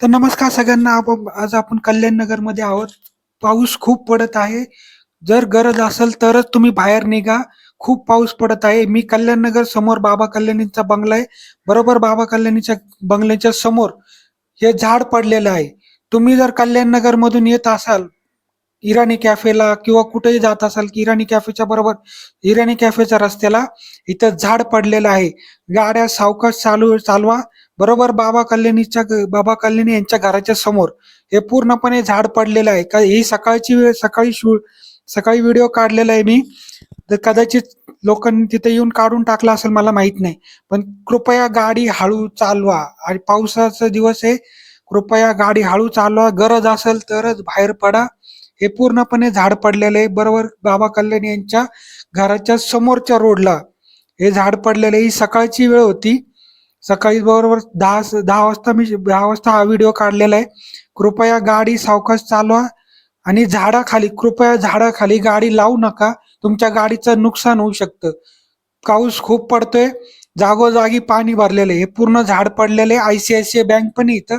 तर नमस्कार सगळ्यांना. आज आपण कल्याण नगर मध्ये आहोत. पाऊस खूप पडत आहे. जर गरज असेल तरच तुम्ही बाहेर निघा. खूप पाऊस पडत आहे. मी कल्याण नगर समोर बाबा कल्याणींचा बंगला आहे. बरोबर बाबा कल्याणीच्या बंगल्याच्या समोर हे झाड पडलेलं आहे. तुम्ही जर कल्याण नगर मधून येत असाल इराणी कॅफेला किंवा कुठेही जात असाल की इराणी कॅफेच्या बरोबर इराणी कॅफेच्या रस्त्याला इथं झाड पडलेलं आहे. गाड्या सावकाश चालवा. बरोबर बाबा कल्याणी यांच्या घराच्या समोर हे पूर्णपणे झाड पडलेलं आहे. ही सकाळची वेळ सकाळी व्हिडिओ काढलेला आहे मी. तर कदाचित लोकांनी तिथे येऊन काढून टाकला असेल मला माहित नाही. पण कृपया गाडी हळू चालवा. आणि पावसाचा दिवस आहे. कृपया गाडी हळू चालवा. गरज असेल तरच बाहेर पडा. हे पूर्णपणे झाड पडलेलं आहे. बरोबर बाबा कल्याण यांच्या घराच्या समोरच्या रोडला हे झाड पडलेलं आहे. ही सकाळची वेळ होती. सकाळी बरोबर 10 वाजता हा व्हिडिओ काढलेला आहे. कृपया गाडी सावकाश चालवा आणि कृपया झाडाखाली गाडी लावू नका. तुमच्या गाडीचं नुकसान होऊ शकतं. पाऊस खूप पडतोय. जागोजागी पाणी भरलेलं आहे. हे पूर्ण झाड पडलेलं आहे. ICICI बँक पण आहे इथं.